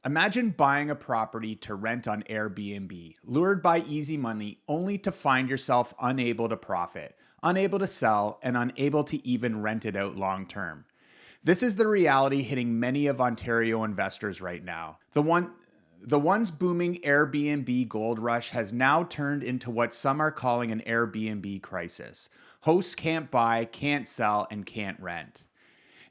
Imagine buying a property to rent on Airbnb, lured by easy money, only to find yourself unable to profit, unable to sell, and unable to even rent it out long term. This is the reality hitting many of Ontario investors right now. The once booming Airbnb gold rush has now turned into what some are calling an Airbnb crisis. Hosts can't buy, can't sell, and can't rent.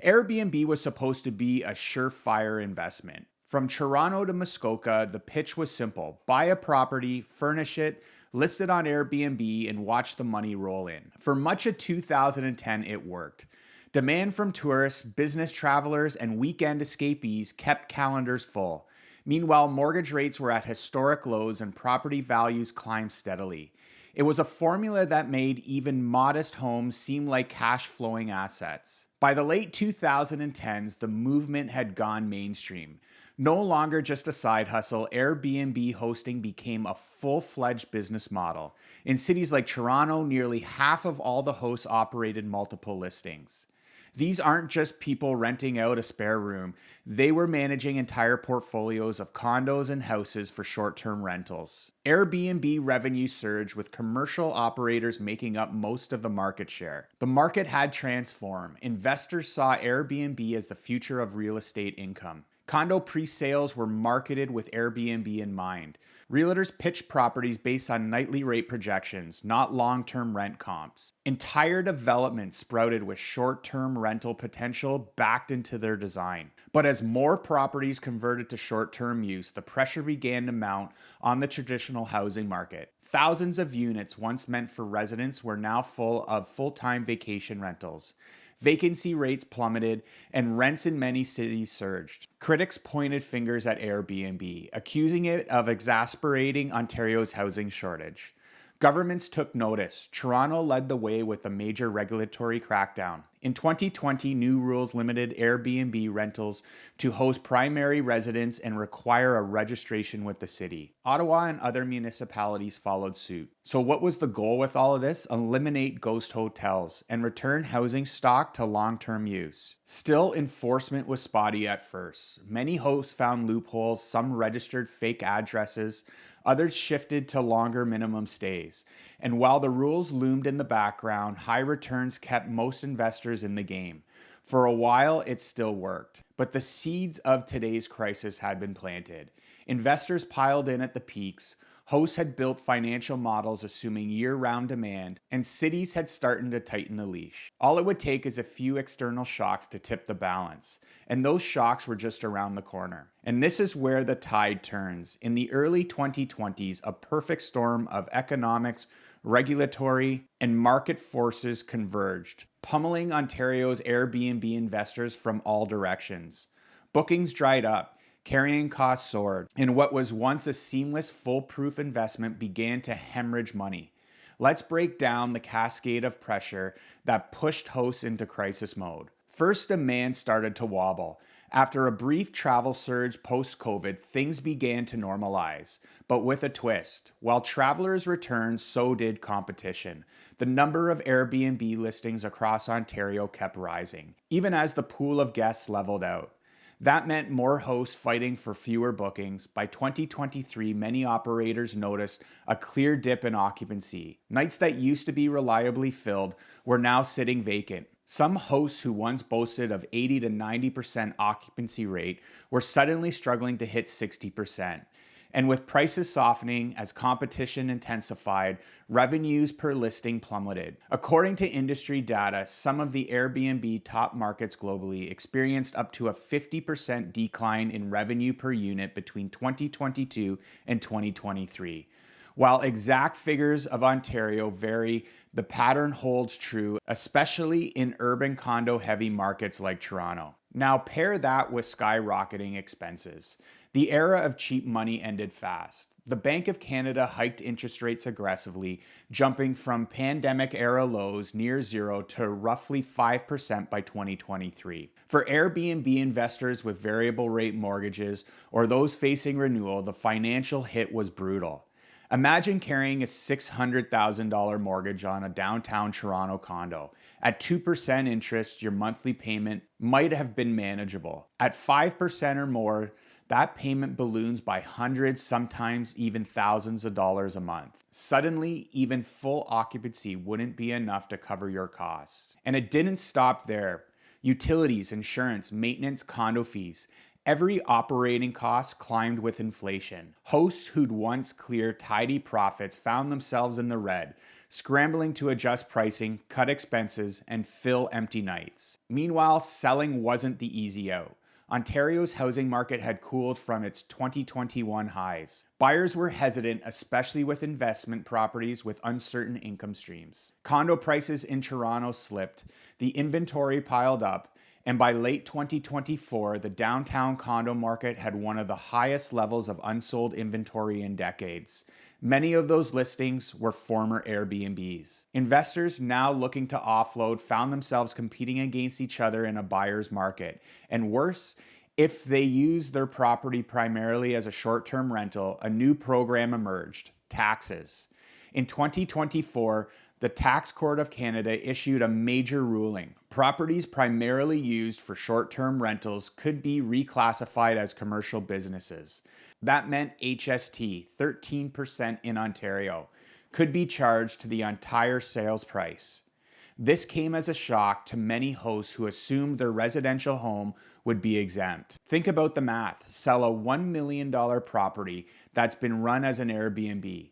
Airbnb was supposed to be a surefire investment. From Toronto to Muskoka, the pitch was simple: buy a property, furnish it, list it on Airbnb, and watch the money roll in. For much of 2010, it worked. Demand from tourists, business travelers, and weekend escapees kept calendars full. Meanwhile, mortgage rates were at historic lows and property values climbed steadily. It was a formula that made even modest homes seem like cash flowing assets. By the late 2010s, the movement had gone mainstream. No longer just a side hustle, Airbnb hosting became a full-fledged business model. In cities like Toronto, nearly half of all the hosts operated multiple listings. These aren't just people renting out a spare room. They were managing entire portfolios of condos and houses for short-term rentals. Airbnb revenue surged, with commercial operators making up most of the market share. The market had transformed. Investors saw Airbnb as the future of real estate income. Condo pre-sales were marketed with Airbnb in mind. Realtors pitched properties based on nightly rate projections, not long-term rent comps. Entire developments sprouted with short-term rental potential backed into their design. But as more properties converted to short-term use, the pressure began to mount on the traditional housing market. Thousands of units once meant for residents were now full of full-time vacation rentals. Vacancy rates plummeted, and rents in many cities surged. Critics pointed fingers at Airbnb, accusing it of exacerbating Ontario's housing shortage. Governments took notice. Toronto led the way with a major regulatory crackdown. In 2020, new rules limited Airbnb rentals to host primary residents and require a registration with the city. Ottawa and other municipalities followed suit. So what was the goal with all of this? Eliminate ghost hotels and return housing stock to long-term use. Still, enforcement was spotty at first. Many hosts found loopholes, some registered fake addresses, others shifted to longer minimum stays. And while the rules loomed in the background, high returns kept most investors in the game. For a while, it still worked. But the seeds of today's crisis had been planted. Investors piled in at the peaks. Hosts had built financial models assuming year-round demand, and cities had started to tighten the leash. All it would take is a few external shocks to tip the balance, and those shocks were just around the corner. And this is where the tide turns. In the early 2020s, a perfect storm of economics, regulatory, and market forces converged, pummeling Ontario's Airbnb investors from all directions. Bookings dried up. Carrying costs soared, and what was once a seamless, foolproof investment began to hemorrhage money. Let's break down the cascade of pressure that pushed hosts into crisis mode. First, demand started to wobble. After a brief travel surge post-COVID, things began to normalize, but with a twist. While travelers returned, so did competition. The number of Airbnb listings across Ontario kept rising, even as the pool of guests leveled out. That meant more hosts fighting for fewer bookings. By 2023, many operators noticed a clear dip in occupancy. Nights that used to be reliably filled were now sitting vacant. Some hosts who once boasted of 80 to 90% occupancy rate were suddenly struggling to hit 60%. And with prices softening as competition intensified, revenues per listing plummeted. According to industry data, some of the Airbnb top markets globally experienced up to a 50% decline in revenue per unit between 2022 and 2023. While exact figures of Ontario vary, the pattern holds true, especially in urban condo-heavy markets like Toronto. Now pair that with skyrocketing expenses. The era of cheap money ended fast. The Bank of Canada hiked interest rates aggressively, jumping from pandemic-era lows near zero to roughly 5% by 2023. For Airbnb investors with variable rate mortgages or those facing renewal, the financial hit was brutal. Imagine carrying a $600,000 mortgage on a downtown Toronto condo. At 2% interest, your monthly payment might have been manageable. At 5% or more, that payment balloons by hundreds, sometimes even thousands of dollars a month. Suddenly, even full occupancy wouldn't be enough to cover your costs. And it didn't stop there. Utilities, insurance, maintenance, condo fees. Every operating cost climbed with inflation. Hosts who'd once cleared tidy profits found themselves in the red, scrambling to adjust pricing, cut expenses, and fill empty nights. Meanwhile, selling wasn't the easy out. Ontario's housing market had cooled from its 2021 highs. Buyers were hesitant, especially with investment properties with uncertain income streams. Condo prices in Toronto slipped, the inventory piled up, and by late 2024, the downtown condo market had one of the highest levels of unsold inventory in decades. Many of those listings were former Airbnbs. Investors now looking to offload found themselves competing against each other in a buyer's market. And worse, if they used their property primarily as a short-term rental, a new program emerged: taxes. In 2024, the Tax Court of Canada issued a major ruling. Properties primarily used for short-term rentals could be reclassified as commercial businesses. That meant HST, 13% in Ontario, could be charged to the entire sales price. This came as a shock to many hosts who assumed their residential home would be exempt. Think about the math. Sell a $1 million property that's been run as an Airbnb,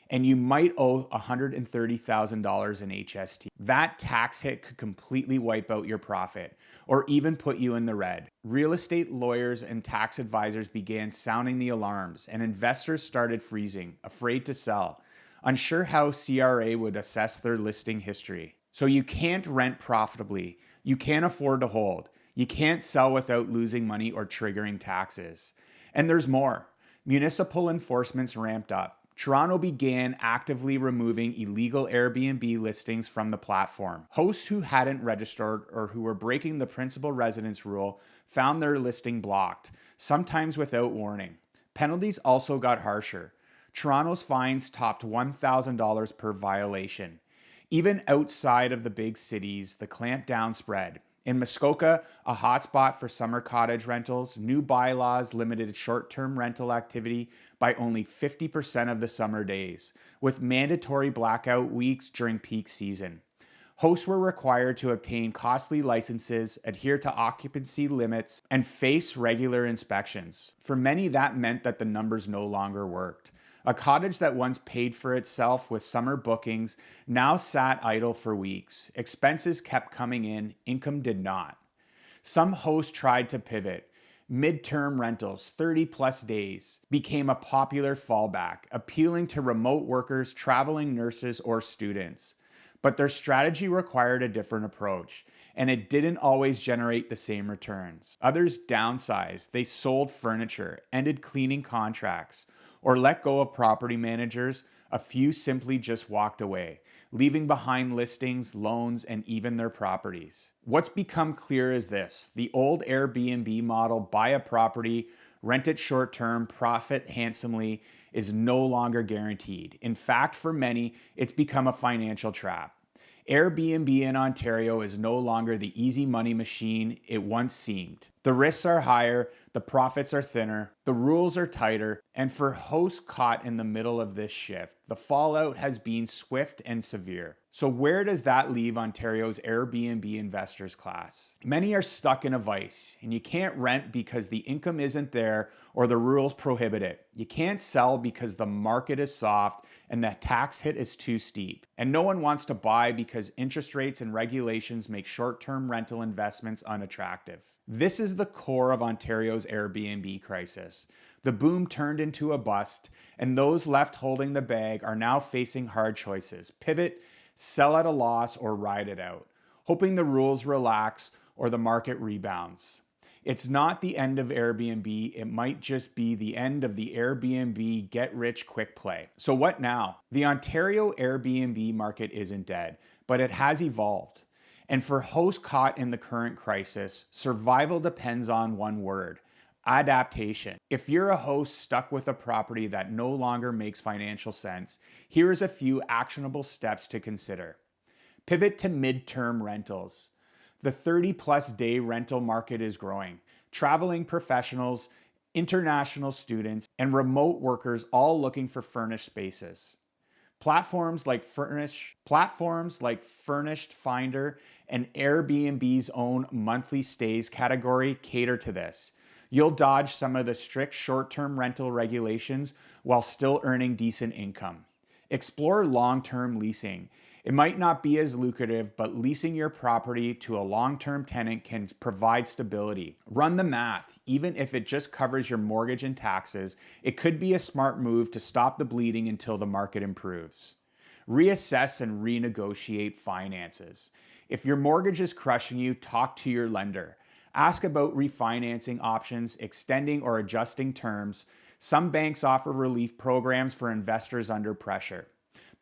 and you might owe $130,000 in HST. That tax hit could completely wipe out your profit, or even put you in the red. Real estate lawyers and tax advisors began sounding the alarms, and investors started freezing, afraid to sell, unsure how CRA would assess their listing history. So you can't rent profitably, you can't afford to hold, you can't sell without losing money or triggering taxes. And there's more. Municipal enforcements ramped up. Toronto began actively removing illegal Airbnb listings from the platform. Hosts who hadn't registered or who were breaking the principal residence rule found their listing blocked, sometimes without warning. Penalties also got harsher. Toronto's fines topped $1,000 per violation. Even outside of the big cities, the clampdown spread. In Muskoka, a hotspot for summer cottage rentals, new bylaws limited short-term rental activity by only 50% of the summer days, with mandatory blackout weeks during peak season. Hosts were required to obtain costly licenses, adhere to occupancy limits, and face regular inspections. For many, that meant that the numbers no longer worked. A cottage that once paid for itself with summer bookings now sat idle for weeks. Expenses kept coming in, income did not. Some hosts tried to pivot. Midterm rentals, 30-plus days, became a popular fallback, appealing to remote workers, traveling nurses, or students. But their strategy required a different approach, and it didn't always generate the same returns. Others downsized, they sold furniture, ended cleaning contracts, or let go of property managers. A few simply just walked away, leaving behind listings, loans, and even their properties. What's become clear is this: the old Airbnb model, buy a property, rent it short-term, profit handsomely, is no longer guaranteed. In fact, for many, it's become a financial trap. Airbnb in Ontario is no longer the easy money machine it once seemed. The risks are higher, the profits are thinner, the rules are tighter, and for hosts caught in the middle of this shift, the fallout has been swift and severe. So where does that leave Ontario's Airbnb investors class? Many are stuck in a vice, and you can't rent because the income isn't there or the rules prohibit it. You can't sell because the market is soft and the tax hit is too steep. And no one wants to buy because interest rates and regulations make short-term rental investments unattractive. This is the core of Ontario's Airbnb crisis. The boom turned into a bust, and those left holding the bag are now facing hard choices: pivot, sell at a loss, or ride it out, hoping the rules relax or the market rebounds. It's not the end of Airbnb, it might just be the end of the Airbnb get-rich-quick play. So what now? The Ontario Airbnb market isn't dead, but it has evolved. And for hosts caught in the current crisis, survival depends on one word: adaptation. If you're a host stuck with a property that no longer makes financial sense, here is a few actionable steps to consider. Pivot to midterm rentals. The 30-plus day rental market is growing. Traveling professionals international students, and remote workers all looking for furnished spaces. Platforms like Furnished Finder and Airbnb's own monthly stays category cater to this. You'll dodge some of the strict short-term rental regulations while still earning decent income. Explore long-term leasing. It might not be as lucrative, but leasing your property to a long-term tenant can provide stability. Run the math. Even if it just covers your mortgage and taxes, it could be a smart move to stop the bleeding until the market improves. Reassess and renegotiate finances. If your mortgage is crushing you, talk to your lender. Ask about refinancing options, extending or adjusting terms. Some banks offer relief programs for investors under pressure.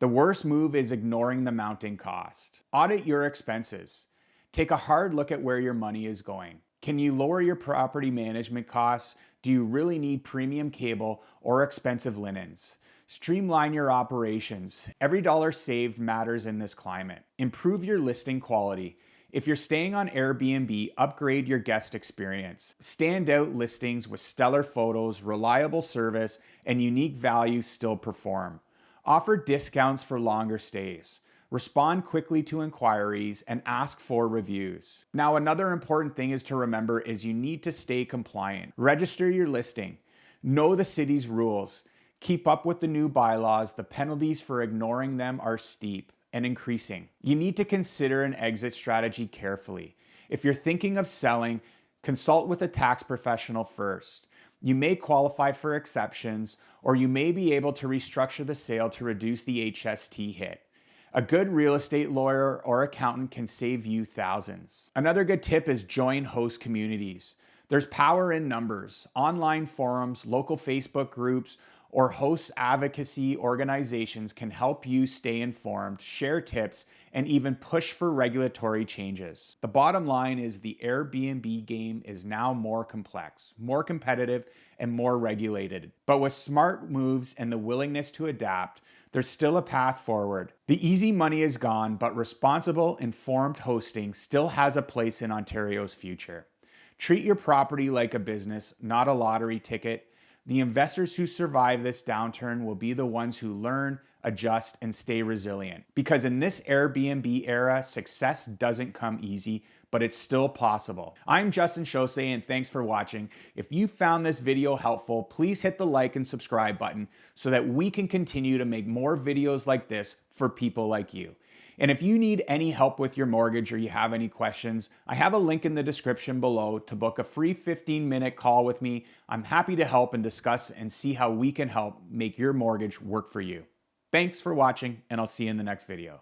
The worst move is ignoring the mounting cost. Audit your expenses. Take a hard look at where your money is going. Can you lower your property management costs? Do you really need premium cable or expensive linens? Streamline your operations. Every dollar saved matters in this climate. Improve your listing quality. If you're staying on Airbnb, upgrade your guest experience. Standout listings with stellar photos, reliable service, and unique values still perform. Offer discounts for longer stays. Respond quickly to inquiries and ask for reviews. Now, another important thing is to remember is you need to stay compliant. Register your listing. Know the city's rules. Keep up with the new bylaws. The penalties for ignoring them are steep and increasing. You need to consider an exit strategy carefully. If you're thinking of selling, consult with a tax professional first. You may qualify for exceptions, or you may be able to restructure the sale to reduce the HST hit. A good real estate lawyer or accountant can save you thousands. Another good tip is join host communities. There's power in numbers. Online forums, local Facebook groups, or host advocacy organizations can help you stay informed, share tips, and even push for regulatory changes. The bottom line is the Airbnb game is now more complex, more competitive, and more regulated. But with smart moves and the willingness to adapt, there's still a path forward. The easy money is gone, but responsible, informed hosting still has a place in Ontario's future. Treat your property like a business, not a lottery ticket. The investors who survive this downturn will be the ones who learn, adjust, and stay resilient. Because in this Airbnb era, success doesn't come easy, but it's still possible. I'm Justin Chausse, and thanks for watching. If you found this video helpful, please hit the like and subscribe button so that we can continue to make more videos like this for people like you. And if you need any help with your mortgage or you have any questions, I have a link in the description below to book a free 15-minute call with me. I'm happy to help and discuss and see how we can help make your mortgage work for you. Thanks for watching, and I'll see you in the next video.